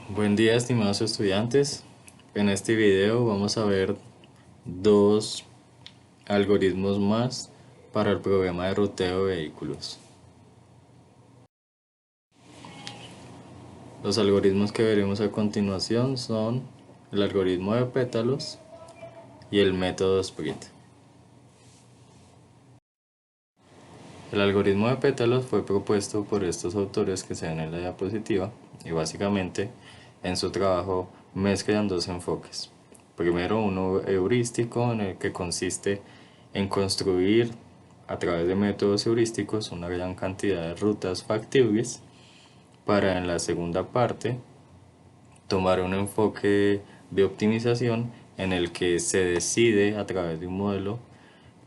Buen día, estimados estudiantes. En este video vamos a ver dos algoritmos más para el programa de ruteo de vehículos. Los algoritmos que veremos a continuación son el algoritmo de pétalos y el método Sprint. El algoritmo de pétalos fue propuesto por estos autores que se ven en la diapositiva y básicamente en su trabajo mezclan dos enfoques. Primero, uno heurístico en el que consiste en construir a través de métodos heurísticos una gran cantidad de rutas factibles para en la segunda parte tomar un enfoque de optimización en el que se decide a través de un modelo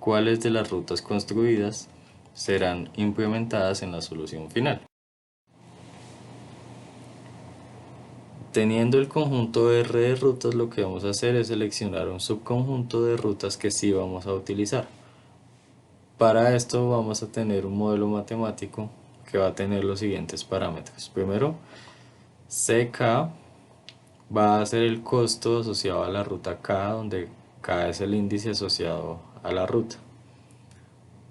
cuáles de las rutas construidas serán implementadas en la solución final. Teniendo el conjunto R de rutas, lo que vamos a hacer es seleccionar un subconjunto de rutas que sí vamos a utilizar. Para esto vamos a tener un modelo matemático que va a tener los siguientes parámetros. Primero, CK va a ser el costo asociado a la ruta K, donde K es el índice asociado a la ruta.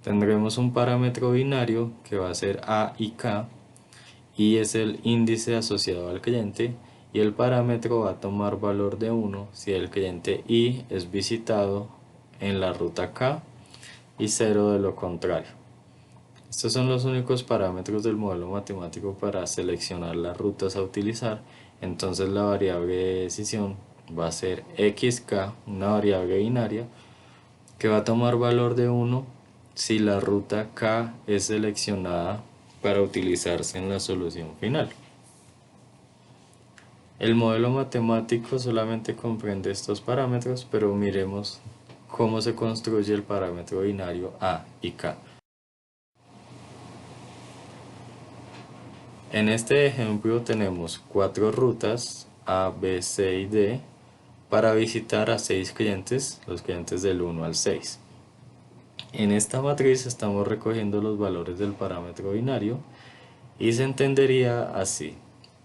Tendremos un parámetro binario que va a ser A y K, y es el índice asociado al cliente, y el parámetro va a tomar valor de 1 si el cliente I es visitado en la ruta K y 0 de lo contrario. Estos son los únicos parámetros del modelo matemático para seleccionar las rutas a utilizar. Entonces la variable de decisión va a ser xk, una variable binaria que va a tomar valor de 1 si la ruta K es seleccionada para utilizarse en la solución final. El modelo matemático solamente comprende estos parámetros, pero miremos cómo se construye el parámetro binario A y K. En este ejemplo tenemos 4 rutas A, B, C y D para visitar a 6 clientes, los clientes del 1 al 6. En esta matriz estamos recogiendo los valores del parámetro binario y se entendería así.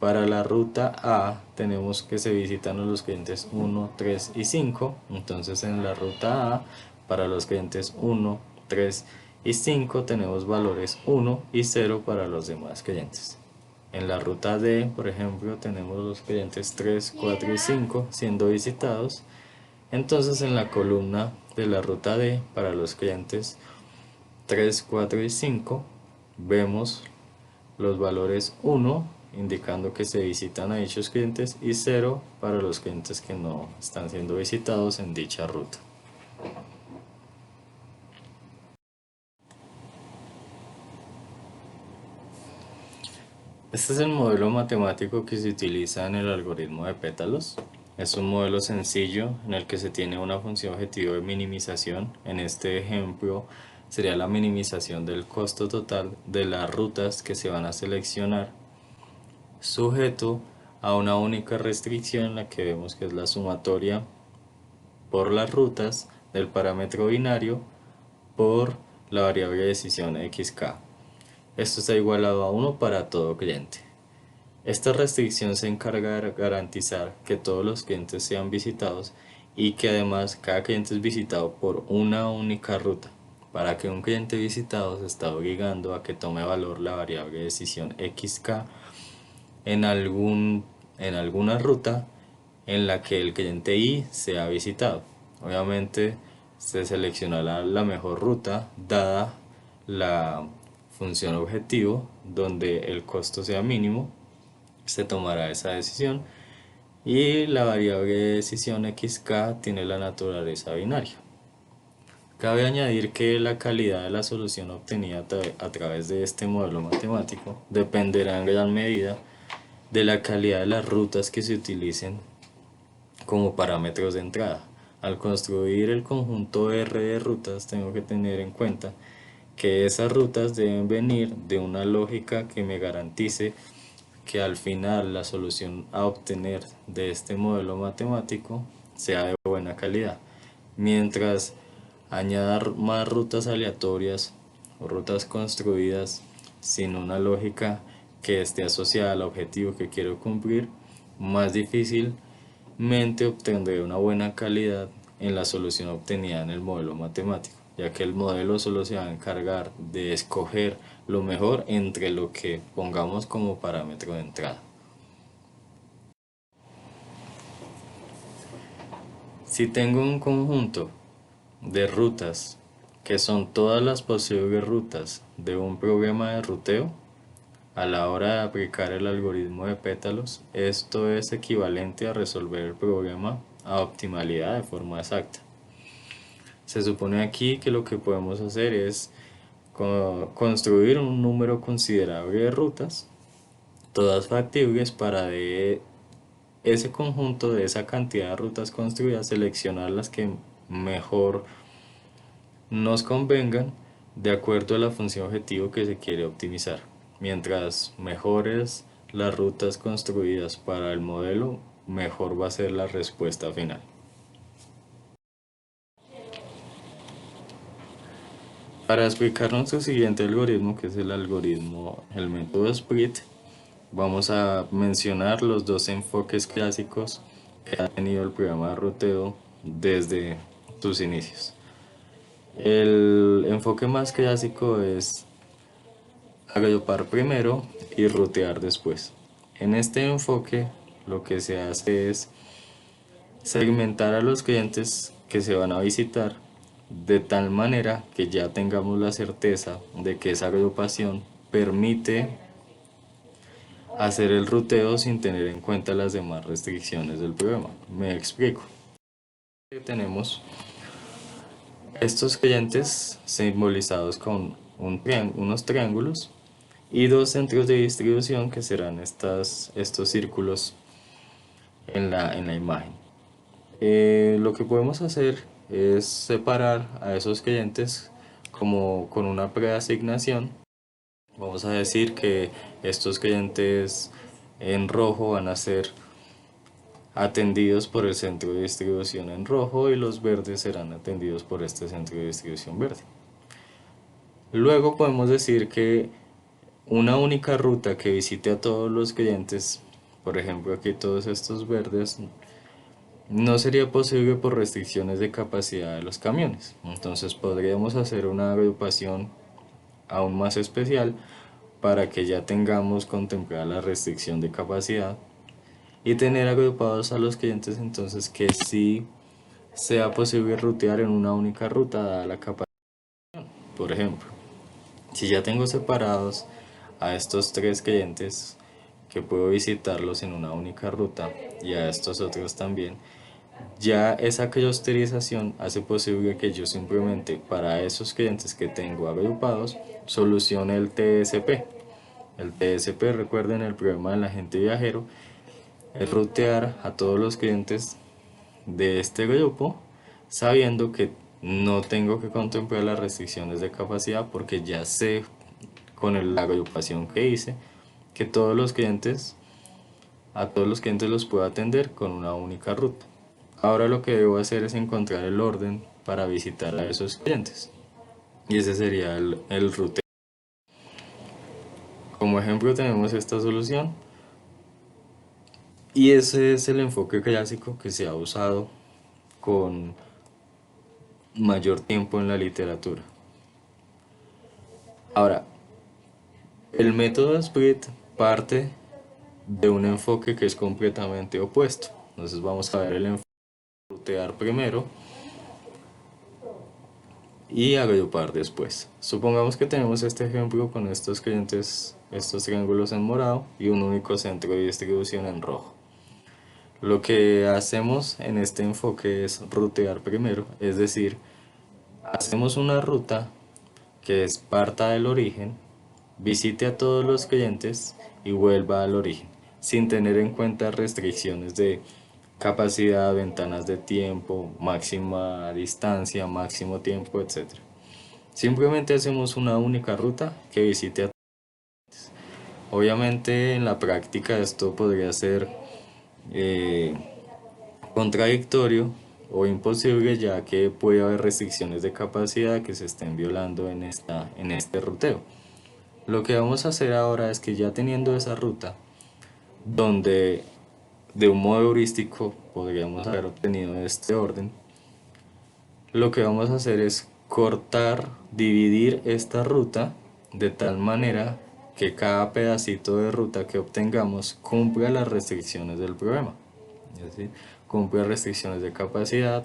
Para la ruta A tenemos que se visitan a los clientes 1, 3 y 5. Entonces en la ruta A, para los clientes 1, 3 y 5 tenemos valores 1 y 0 para los demás clientes. En la ruta D, por ejemplo, tenemos los clientes 3, 4 y 5 siendo visitados. Entonces en la columna de la ruta D, para los clientes 3, 4 y 5, vemos los valores 1 indicando que se visitan a dichos clientes y 0 para los clientes que no están siendo visitados en dicha ruta. Este es el modelo matemático que se utiliza en el algoritmo de pétalos. Es un modelo sencillo en el que se tiene una función objetivo de minimización. En este ejemplo sería la minimización del costo total de las rutas que se van a seleccionar, sujeto a una única restricción en la que vemos que es la sumatoria por las rutas del parámetro binario por la variable de decisión xk. Esto está igualado a 1 para todo cliente. Esta restricción se encarga de garantizar que todos los clientes sean visitados y que además cada cliente es visitado por una única ruta. Para que un cliente visitado se está obligando a que tome valor la variable de decisión xk en alguna ruta en la que el cliente I sea visitado. Obviamente se seleccionará la mejor ruta dada la función objetivo donde el costo sea mínimo. Se tomará esa decisión y la variable de decisión xk tiene la naturaleza binaria. Cabe añadir que la calidad de la solución obtenida a través de este modelo matemático dependerá en gran medida de la calidad de las rutas que se utilicen como parámetros de entrada. Al construir el conjunto R de rutas tengo que tener en cuenta que esas rutas deben venir de una lógica que me garantice que al final la solución a obtener de este modelo matemático sea de buena calidad. Mientras añada más rutas aleatorias o rutas construidas sin una lógica que esté asociada al objetivo que quiero cumplir, más difícilmente obtendré una buena calidad en la solución obtenida en el modelo matemático, ya que el modelo solo se va a encargar de escoger lo mejor entre lo que pongamos como parámetro de entrada. Si tengo un conjunto de rutas que son todas las posibles rutas de un programa de ruteo, a la hora de aplicar el algoritmo de pétalos, esto es equivalente a resolver el problema a optimalidad de forma exacta. Se supone aquí que lo que podemos hacer es construir un número considerable de rutas, todas factibles, para de ese conjunto, de esa cantidad de rutas construidas, seleccionar las que mejor nos convengan de acuerdo a la función objetivo que se quiere optimizar. Mientras mejores las rutas construidas para el modelo, mejor va a ser la respuesta final. Para explicar nuestro siguiente algoritmo, que es el método Split, vamos a mencionar los dos enfoques clásicos que ha tenido el programa de ruteo desde sus inicios. El enfoque más clásico es agrupar primero y rutear después. En este enfoque lo que se hace es segmentar a los clientes que se van a visitar de tal manera que ya tengamos la certeza de que esa agrupación permite hacer el ruteo sin tener en cuenta las demás restricciones del programa. Me explico. Tenemos estos clientes simbolizados con unos triángulos y dos centros de distribución que serán estos círculos en la imagen. Lo que podemos hacer es separar a esos clientes como con una preasignación. Vamos a decir que estos clientes en rojo van a ser atendidos por el centro de distribución en rojo y los verdes serán atendidos por este centro de distribución verde. Luego podemos decir que una única ruta que visite a todos los clientes, por ejemplo aquí todos estos verdes, no sería posible por restricciones de capacidad de los camiones. Entonces podríamos hacer una agrupación aún más especial para que ya tengamos contemplada la restricción de capacidad y tener agrupados a los clientes entonces que sí sea posible rutear en una única ruta dada la capacidad. Por ejemplo, si ya tengo separados a estos tres clientes que puedo visitarlos en una única ruta y a estos otros también, ya esa clusterización hace posible que yo simplemente para esos clientes que tengo agrupados solucione el TSP. El TSP, recuerden, el problema del agente viajero es rutear a todos los clientes de este grupo sabiendo que no tengo que contemplar las restricciones de capacidad porque ya sé con la agrupación que hice que a todos los clientes los puedo atender con una única ruta. Ahora lo que debo hacer es encontrar el orden para visitar a esos clientes y ese sería el ruteo. Como ejemplo tenemos esta solución y ese es el enfoque clásico que se ha usado con mayor tiempo en la literatura. Ahora, el método Split parte de un enfoque que es completamente opuesto. Entonces vamos a ver el enfoque de rutear primero y agrupar después. Supongamos que tenemos este ejemplo con estos clientes, estos triángulos en morado y un único centro de distribución en rojo. Lo que hacemos en este enfoque es rutear primero, es decir, hacemos una ruta que parta del origen, visite a todos los clientes y vuelva al origen, sin tener en cuenta restricciones de capacidad, ventanas de tiempo, máxima distancia, máximo tiempo, etc. Simplemente hacemos una única ruta que visite a todos. Obviamente en la práctica esto podría ser eh, contradictorio o imposible, ya que puede haber restricciones de capacidad que se estén violando en este ruteo. Lo que vamos a hacer ahora es que ya teniendo esa ruta donde de un modo heurístico podríamos haber obtenido este orden, lo que vamos a hacer es cortar, dividir esta ruta de tal manera que cada pedacito de ruta que obtengamos cumpla las restricciones del programa. Es decir, cumple restricciones de capacidad,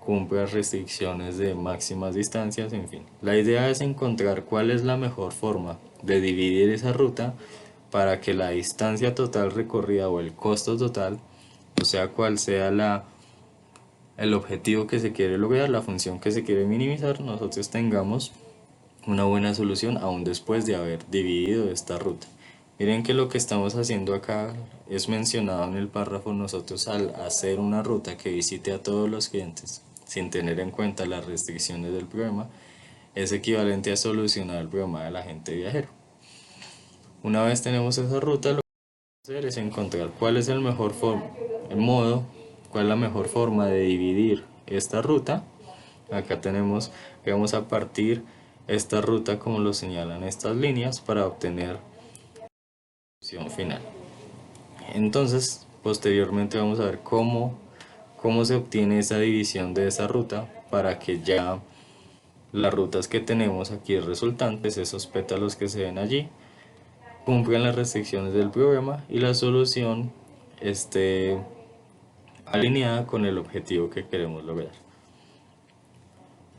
cumple restricciones de máximas distancias, en fin. La idea es encontrar cuál es la mejor forma de dividir esa ruta para que la distancia total recorrida o el costo total, o sea, cual sea el objetivo que se quiere lograr, la función que se quiere minimizar, nosotros tengamos una buena solución aún después de haber dividido esta ruta. Miren que lo que estamos haciendo acá es mencionado en el párrafo. Nosotros al hacer una ruta que visite a todos los clientes sin tener en cuenta las restricciones del programa, es equivalente a solucionar el problema del agente viajero. Una vez tenemos esa ruta, lo que vamos a hacer es encontrar cuál es el modo, cuál es la mejor forma de dividir esta ruta. Acá tenemos que vamos a partir esta ruta como lo señalan estas líneas para obtener la solución final. Entonces, posteriormente vamos a ver cómo se obtiene esa división de esa ruta para que ya las rutas que tenemos aquí resultantes, esos pétalos que se ven allí, cumplan las restricciones del programa y la solución esté alineada con el objetivo que queremos lograr.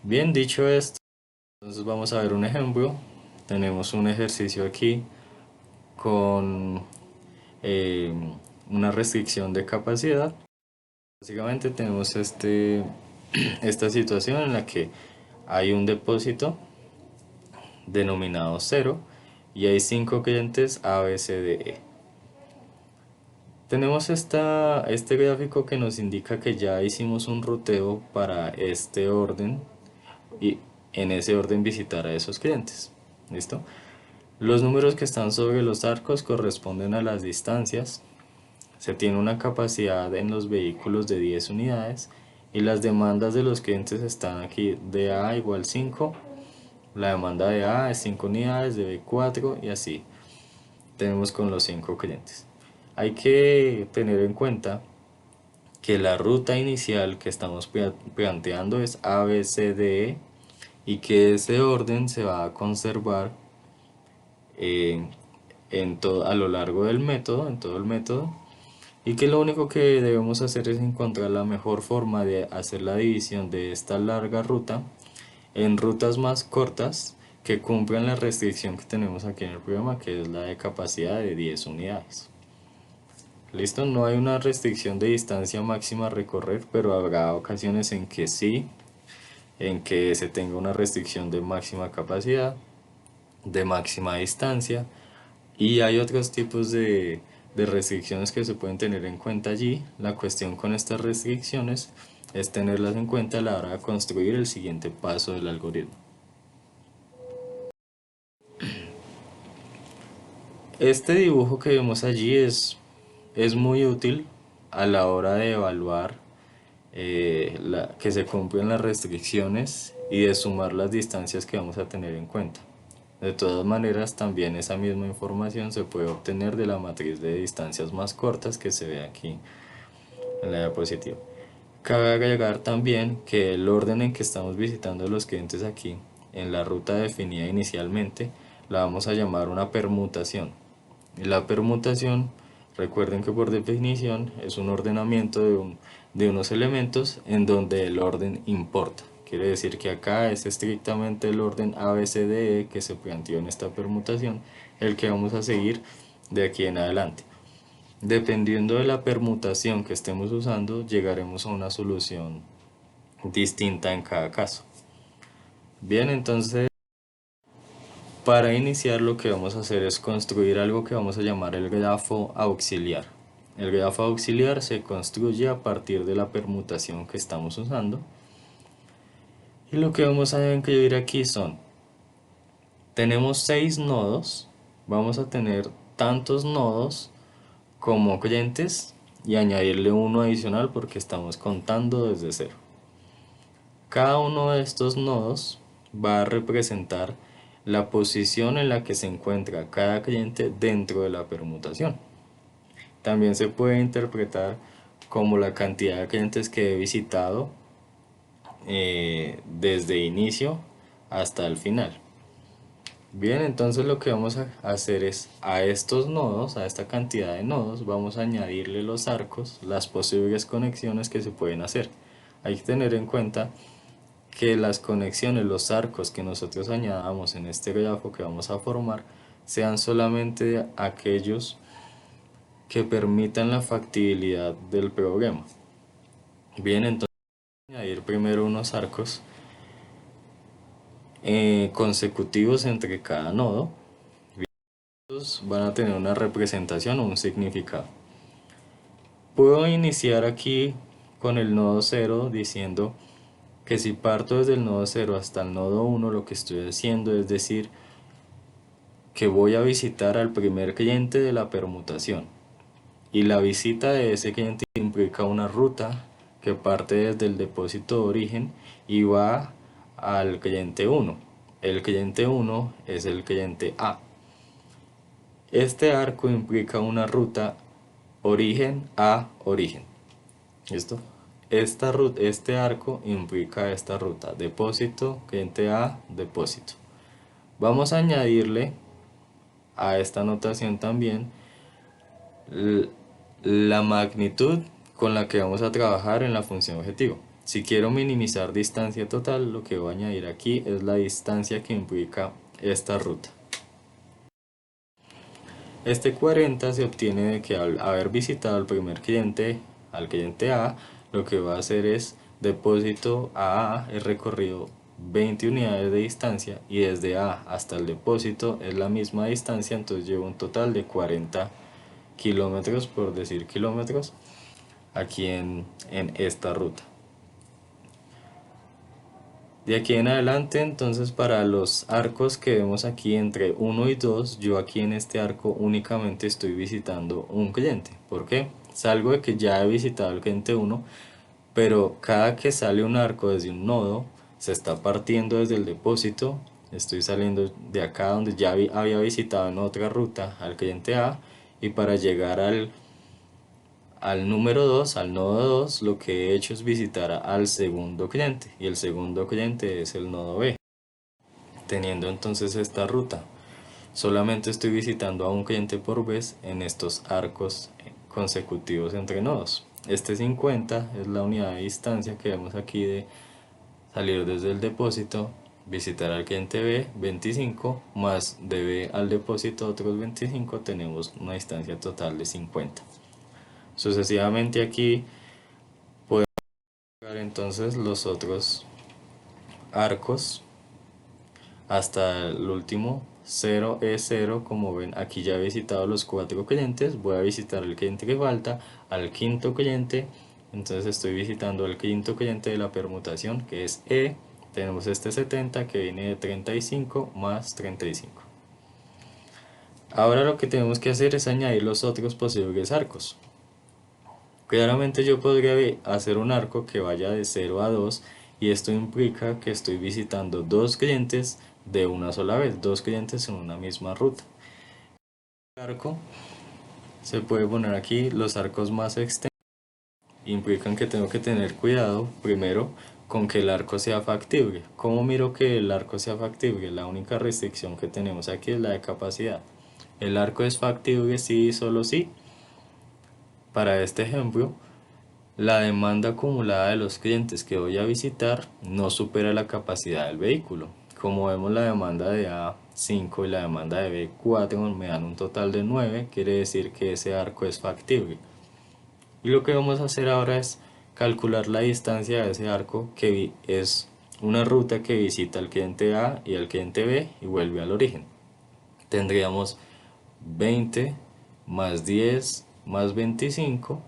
Bien, dicho esto, entonces vamos a ver un ejemplo. Tenemos un ejercicio aquí con eh, una restricción de capacidad. Básicamente tenemos esta situación en la que hay un depósito denominado 0 y hay 5 clientes A, B, C, D, E. Tenemos este gráfico que nos indica que ya hicimos un ruteo para este orden y en ese orden visitar a esos clientes. ¿Listo? Los números que están sobre los arcos corresponden a las distancias. Se tiene una capacidad en los vehículos de 10 unidades y las demandas de los clientes están aquí de A igual 5. La demanda de A es 5 unidades, de B 4 y así tenemos con los 5 clientes. Hay que tener en cuenta que la ruta inicial que estamos planteando es A, B, C, D, E y que ese orden se va a conservar eh, a lo largo del método, en todo el método, y que lo único que debemos hacer es encontrar la mejor forma de hacer la división de esta larga ruta en rutas más cortas que cumplan la restricción que tenemos aquí en el programa, que es la de capacidad de 10 unidades. Listo, no hay una restricción de distancia máxima a recorrer, pero habrá ocasiones en que sí, en que se tenga una restricción de máxima capacidad, de máxima distancia, y hay otros tipos de restricciones que se pueden tener en cuenta allí. La cuestión con estas restricciones es tenerlas en cuenta a la hora de construir el siguiente paso del algoritmo. Este dibujo que vemos allí es muy útil a la hora de evaluar que se cumplen las restricciones y de sumar las distancias que vamos a tener en cuenta. De todas maneras, también esa misma información se puede obtener de la matriz de distancias más cortas que se ve aquí en la diapositiva. Cabe agregar también que el orden en que estamos visitando a los clientes aquí, en la ruta definida inicialmente, la vamos a llamar una permutación. Y la permutación, recuerden que por definición es un ordenamiento de unos elementos en donde el orden importa. Quiere decir que acá es estrictamente el orden ABCDE que se planteó en esta permutación el que vamos a seguir de aquí en adelante. Dependiendo de la permutación que estemos usando, llegaremos a una solución distinta en cada caso. Bien, entonces para iniciar lo que vamos a hacer es construir algo que vamos a llamar el grafo auxiliar. El grafo auxiliar se construye a partir de la permutación que estamos usando. Y lo que vamos a incluir aquí tenemos 6 nodos, vamos a tener tantos nodos como clientes y añadirle uno adicional porque estamos contando desde cero. Cada uno de estos nodos va a representar la posición en la que se encuentra cada cliente dentro de la permutación. También se puede interpretar como la cantidad de clientes que he visitado desde inicio hasta el final. Bien, entonces lo que vamos a hacer es a estos nodos, a esta cantidad de nodos, vamos a añadirle los arcos, las posibles conexiones que se pueden hacer. Hay que tener en cuenta que las conexiones, los arcos que nosotros añadamos en este grafo que vamos a formar, sean solamente aquellos que permitan la factibilidad del problema. Bien, entonces voy a añadir primero unos arcos consecutivos entre cada nodo. Estos van a tener una representación o un significado. Puedo iniciar aquí con el nodo 0 diciendo que si parto desde el nodo 0 hasta el nodo 1, lo que estoy haciendo es decir que voy a visitar al primer cliente de la permutación. Y la visita de ese cliente implica una ruta que parte desde el depósito de origen y va al cliente 1. El cliente 1 es el cliente A. Este arco implica una ruta origen a origen. ¿Listo? Este arco implica esta ruta, depósito, cliente A, depósito. Vamos a añadirle a esta notación también la magnitud con la que vamos a trabajar en la función objetivo. Si quiero minimizar distancia total, lo que voy a añadir aquí es la distancia que implica esta ruta. Este 40 se obtiene de que al haber visitado al primer cliente, al cliente A, lo que va a hacer es depósito a A, es recorrido 20 unidades de distancia y desde A hasta el depósito es la misma distancia, entonces llevo un total de 40 kilómetros, por decir kilómetros, aquí en esta ruta. De aquí en adelante, entonces, para los arcos que vemos aquí entre 1 y 2, yo aquí en este arco únicamente estoy visitando un cliente. ¿Por qué? Salgo de que ya he visitado el cliente 1, pero cada que sale un arco desde un nodo, se está partiendo desde el depósito. Estoy saliendo de acá donde ya había visitado en otra ruta al cliente A, y para llegar al número 2, al nodo 2, lo que he hecho es visitar al segundo cliente, y el segundo cliente es el nodo B. Teniendo entonces esta ruta, solamente estoy visitando a un cliente por vez en estos arcos consecutivos entre nodos. Este 50 es la unidad de distancia que vemos aquí de salir desde el depósito, visitar al cliente B, 25, más de B al depósito otros 25, tenemos una distancia total de 50. Sucesivamente aquí podemos llegar entonces los otros arcos hasta el último 0E0. Como ven, aquí ya he visitado los 4 clientes, voy a visitar el cliente que falta, al quinto cliente, entonces estoy visitando al quinto cliente de la permutación, que es E. Tenemos este 70 que viene de 35 más 35. Ahora lo que tenemos que hacer es añadir los otros posibles arcos. Claramente yo podría hacer un arco que vaya de 0 a 2, y esto implica que estoy visitando dos clientes de una sola vez, dos clientes en una misma ruta. El arco se puede poner aquí, los arcos más extensos implican que tengo que tener cuidado primero con que el arco sea factible. ¿Cómo miro que el arco sea factible? La única restricción que tenemos aquí es la de capacidad. El arco es factible si y solo si, para este ejemplo, la demanda acumulada de los clientes que voy a visitar no supera la capacidad del vehículo. Como vemos, la demanda de A5 y la demanda de B4 me dan un total de 9, quiere decir que ese arco es factible. Y lo que vamos a hacer ahora es calcular la distancia de ese arco, que es una ruta que visita al cliente A y al cliente B y vuelve al origen. Tendríamos 20 más 10 más 25,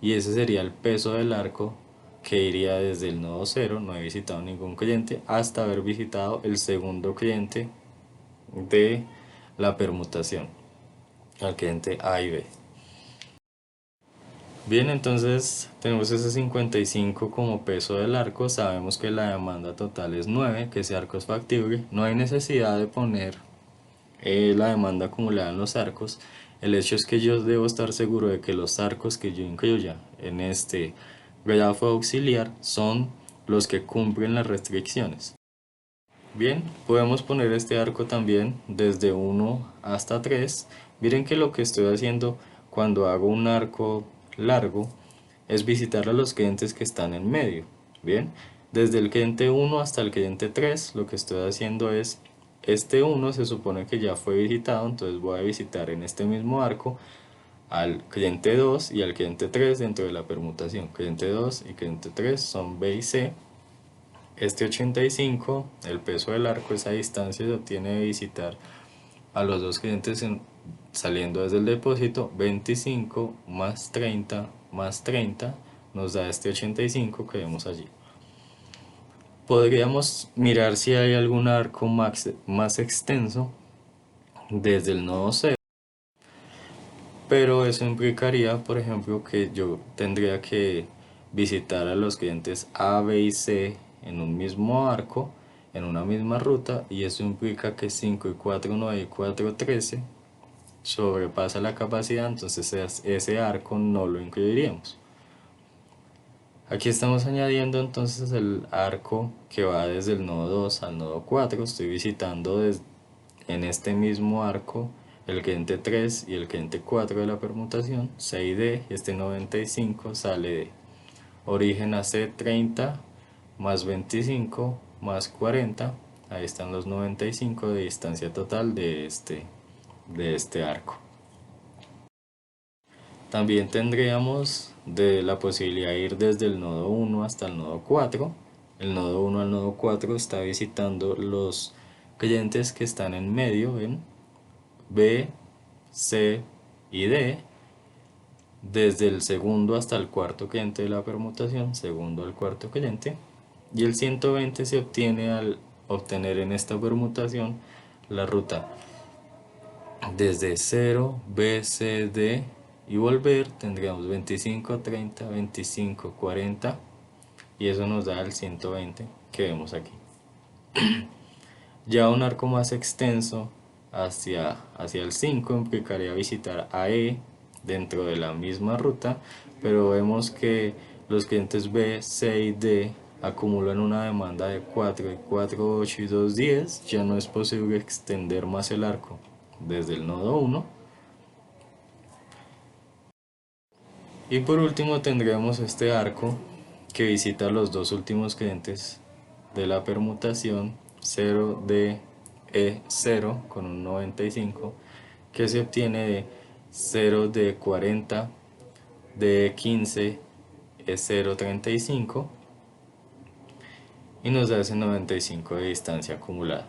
y ese sería el peso del arco que iría desde el nodo 0, no he visitado ningún cliente, hasta haber visitado el segundo cliente de la permutación, al cliente A y B. Bien, entonces tenemos ese 55 como peso del arco, sabemos que la demanda total es 9, que ese arco es factible, no hay necesidad de poner la demanda acumulada en los arcos. El hecho es que yo debo estar seguro de que los arcos que yo incluya en este grafo auxiliar son los que cumplen las restricciones. Bien, podemos poner este arco también desde 1 hasta 3. Miren que lo que estoy haciendo cuando hago un arco largo es visitar a los clientes que están en medio. Bien, desde el cliente 1 hasta el cliente 3 lo que estoy haciendo es, este 1 se supone que ya fue visitado, entonces voy a visitar en este mismo arco al cliente 2 y al cliente 3 dentro de la permutación. Cliente 2 y cliente 3 son B y C. Este 85, el peso del arco, esa distancia se obtiene de visitar a los dos clientes saliendo desde el depósito. 25 más 30 más 30 nos da este 85 que vemos allí. Podríamos mirar si hay algún arco más extenso desde el nodo 0, pero eso implicaría, por ejemplo, que yo tendría que visitar a los clientes A, B y C en un mismo arco, en una misma ruta, y eso implica que 5 y 4, 9 y 4, 13 sobrepasa la capacidad, entonces ese arco no lo incluiríamos. Aquí estamos añadiendo entonces el arco que va desde el nodo 2 al nodo 4. Estoy visitando en este mismo arco el cliente 3 y el cliente 4 de la permutación, C y D, y este 95 sale de origen a C 30 más 25 más 40, ahí están los 95 de distancia total de este arco. También tendríamos de la posibilidad de ir desde el nodo 1 hasta el nodo 4. El nodo 1 al nodo 4 está visitando los clientes que están en medio, en B, C y D, desde el segundo hasta el cuarto cliente de la permutación, segundo al cuarto cliente, y el 120 se obtiene al obtener en esta permutación la ruta desde 0, B, C, D y volver. Tendríamos 25, 30, 25, 40 y eso nos da el 120 que vemos aquí. Ya un arco más extenso hacia el 5 implicaría visitar a E dentro de la misma ruta, pero vemos que los clientes B, C y D acumulan una demanda de 4 y 4, 8 y 2, 10. Ya no es posible extender más el arco desde el nodo 1. Y por último tendremos este arco que visita los dos últimos clientes de la permutación 0D E0 con un 95, que se obtiene de 0D 40 D 15 E0 35 y nos da ese 95 de distancia acumulada.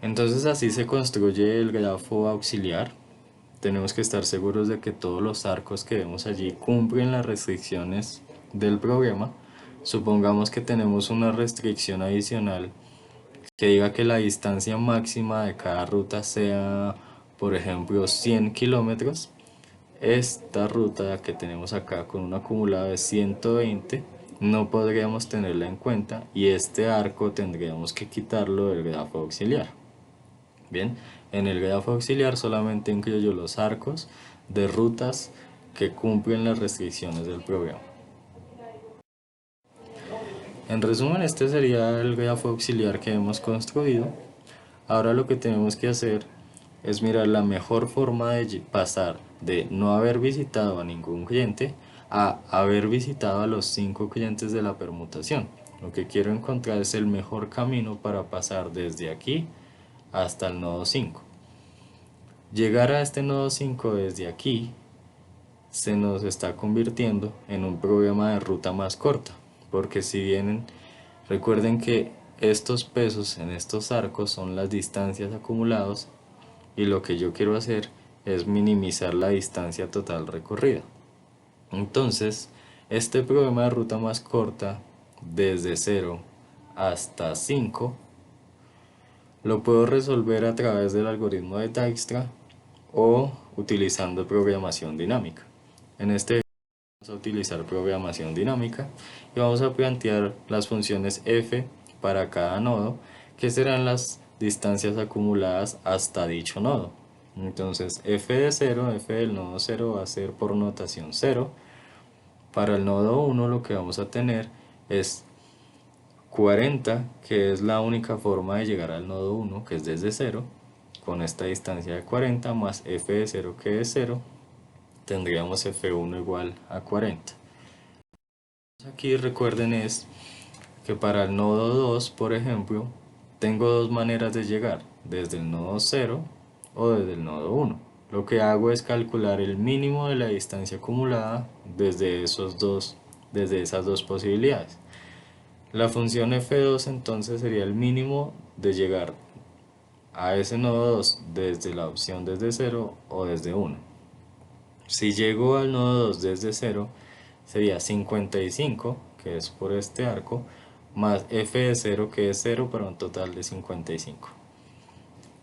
Entonces así se construye el grafo auxiliar. Tenemos que estar seguros de que todos los arcos que vemos allí cumplen las restricciones del programa. Supongamos que tenemos una restricción adicional que diga que la distancia máxima de cada ruta sea, por ejemplo, 100 kilómetros. Esta ruta que tenemos acá con un acumulado de 120 no podríamos tenerla en cuenta y este arco tendríamos que quitarlo del grafo auxiliar. Bien, en el grafo auxiliar solamente incluyo los arcos de rutas que cumplen las restricciones del programa. En resumen, este sería el grafo auxiliar que hemos construido. Ahora lo que tenemos que hacer es mirar la mejor forma de pasar de no haber visitado a ningún cliente a haber visitado a los 5 clientes de la permutación. Lo que quiero encontrar es el mejor camino para pasar desde aquí hasta el nodo 5. Llegar a este nodo 5 desde aquí se nos está convirtiendo en un problema de ruta más corta, porque si vienen, recuerden que estos pesos en estos arcos son las distancias acumuladas y lo que yo quiero hacer es minimizar la distancia total recorrida. Entonces, este problema de ruta más corta desde 0 hasta 5 lo puedo resolver a través del algoritmo de Dijkstra o utilizando programación dinámica. En este vamos a utilizar programación dinámica y vamos a plantear las funciones f para cada nodo, que serán las distancias acumuladas hasta dicho nodo. Entonces f de 0, f del nodo 0 va a ser por notación 0. Para el nodo 1 lo que vamos a tener es 40, que es la única forma de llegar al nodo 1, que es desde 0, con esta distancia de 40, más f de 0, que es 0, tendríamos f1 igual a 40. Aquí recuerden es que para el nodo 2, por ejemplo, tengo dos maneras de llegar, desde el nodo 0 o desde el nodo 1. Lo que hago es calcular el mínimo de la distancia acumulada desde esas dos posibilidades. La función f2 entonces sería el mínimo de llegar a ese nodo 2 desde la opción desde 0 o desde 1. Si llego al nodo 2 desde 0, sería 55, que es por este arco, más f de 0, que es 0, para un total de 55.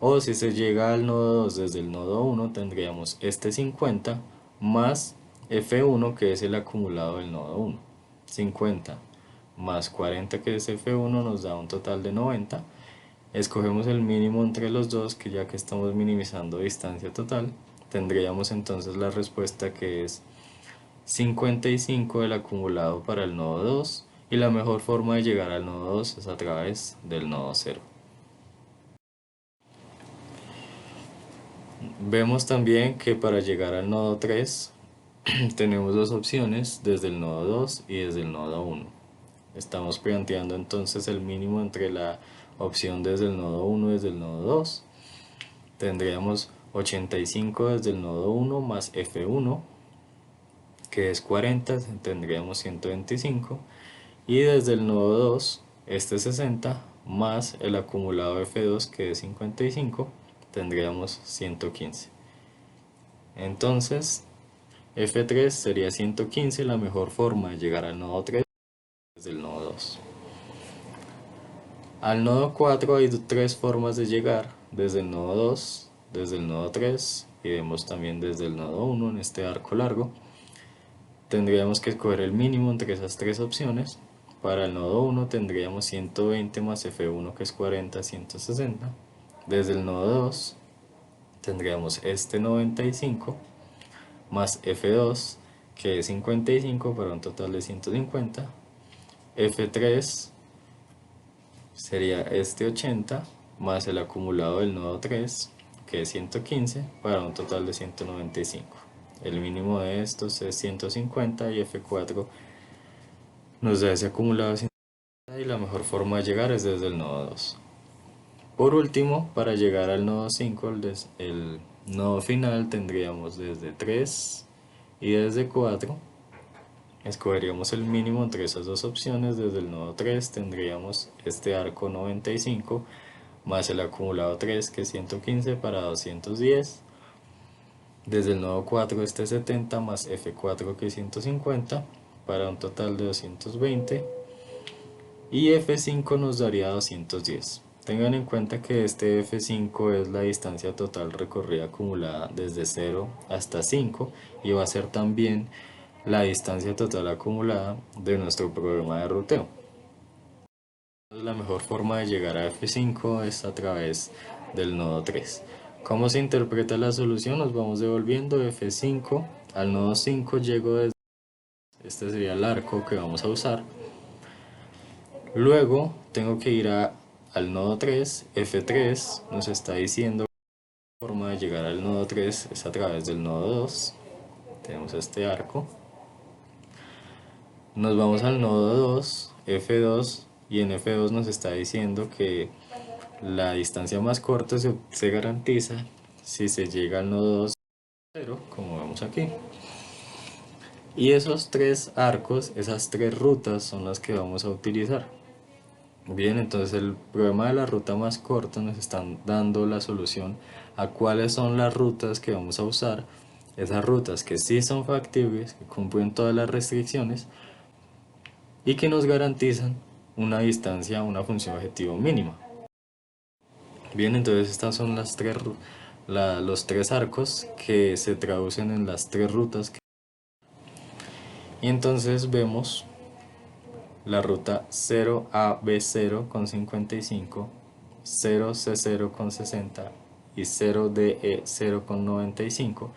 O si se llega al nodo 2 desde el nodo 1, tendríamos este 50 más f1, que es el acumulado del nodo 1. 50 más 40, que es f1, nos da un total de 90. Escogemos el mínimo entre los dos, que ya que estamos minimizando distancia total, tendríamos entonces la respuesta, que es 55 el acumulado para el nodo 2, y la mejor forma de llegar al nodo 2 es a través del nodo 0. Vemos también que para llegar al nodo 3 tenemos dos opciones, desde el nodo 2 y desde el nodo 1. Estamos planteando entonces el mínimo entre la opción desde el nodo 1 y desde el nodo 2. Tendríamos 85 desde el nodo 1 más f1, que es 40, tendríamos 125. Y desde el nodo 2, este 60 más el acumulado f2, que es 55, tendríamos 115. Entonces f3 sería 115, la mejor forma de llegar al nodo 3 desde el nodo 2. Al nodo 4 hay tres formas de llegar, desde el nodo 2, desde el nodo 3 y vemos también desde el nodo 1 en este arco largo. Tendríamos que escoger el mínimo entre esas tres opciones. Para el nodo 1 tendríamos 120 más f1, que es 40, 160. Desde el nodo 2 tendríamos este 95 más f2, que es 55, para un total de 150. f3 sería este 80 más el acumulado del nodo 3, que es 115, para un total de 195. El mínimo de estos es 150 y f4 nos da ese acumulado de 150, y la mejor forma de llegar es desde el nodo 2. Por último, para llegar al nodo 5, el nodo final, tendríamos desde 3 y desde 4. Escogeríamos el mínimo entre esas dos opciones. Desde el nodo 3 tendríamos este arco 95 más el acumulado 3, que es 115, para 210. Desde el nodo 4 este 70 más f4, que es 150, para un total de 220. Y f5 nos daría 210. Tengan en cuenta que este f5 es la distancia total recorrida acumulada desde 0 hasta 5, y va a ser también la distancia total acumulada de nuestro programa de ruteo. La mejor forma de llegar a f5 es a través del nodo 3. ¿Cómo se interpreta la solución? Nos vamos devolviendo f5. Al nodo 5 llego desde... Este sería el arco que vamos a usar. Luego tengo que ir al nodo 3. f3 nos está diciendo que la forma de llegar al nodo 3 es a través del nodo 2. Tenemos este arco. Nos vamos al nodo 2, f2, y en f2 nos está diciendo que la distancia más corta se garantiza si se llega al nodo 2, 0, como vemos aquí. Y esos tres arcos, esas tres rutas, son las que vamos a utilizar. Bien, entonces el problema de la ruta más corta nos están dando la solución a cuáles son las rutas que vamos a usar. Esas rutas que sí son factibles, que cumplen todas las restricciones y que nos garantizan una distancia, una función objetivo mínima. Bien, entonces estas son los tres arcos que se traducen en las tres rutas. Y entonces vemos la ruta 0AB0 con 55, 0C0,60 y 0DE0,95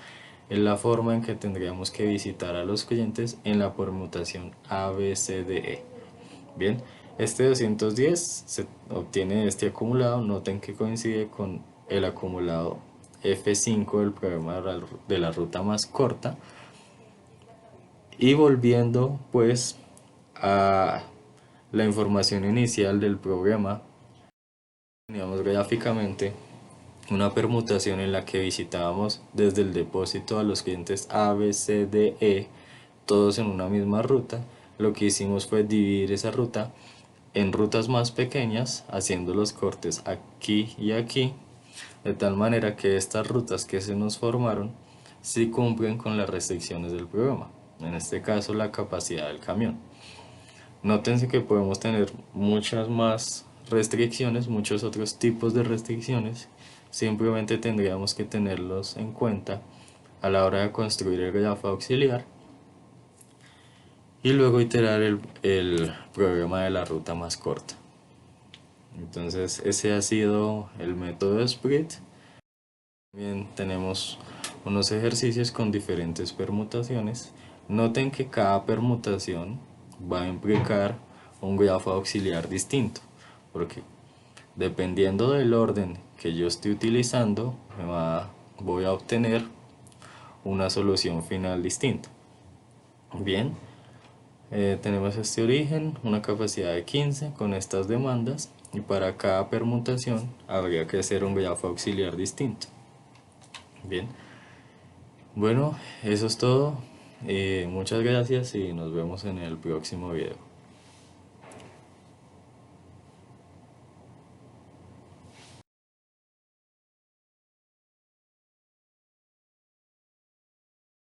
es la forma en que tendríamos que visitar a los clientes en la permutación ABCDE. Bien, este 210 se obtiene de este acumulado. Noten que coincide con el acumulado F5 del problema de la ruta más corta. Y volviendo pues a la información inicial del problema, teníamos gráficamente una permutación en la que visitábamos desde el depósito a los clientes A, B, C, D, E, todos en una misma ruta. Lo que hicimos fue dividir esa ruta en rutas más pequeñas, haciendo los cortes aquí y aquí, de tal manera que estas rutas que se nos formaron sí cumplen con las restricciones del programa, en este caso la capacidad del camión. Nótense que podemos tener muchas más restricciones, muchos otros tipos de restricciones, simplemente tendríamos que tenerlos en cuenta a la hora de construir el grafo auxiliar y luego iterar el programa de la ruta más corta. Entonces ese ha sido el método de split. También tenemos unos ejercicios con diferentes permutaciones. Noten que cada permutación va a implicar un grafo auxiliar distinto, porque dependiendo del orden que yo esté utilizando, voy a obtener una solución final distinta. Bien, tenemos este origen, una capacidad de 15 con estas demandas, y para cada permutación habría que hacer un grafo auxiliar distinto. Bien, bueno, eso es todo. Muchas gracias y nos vemos en el próximo video.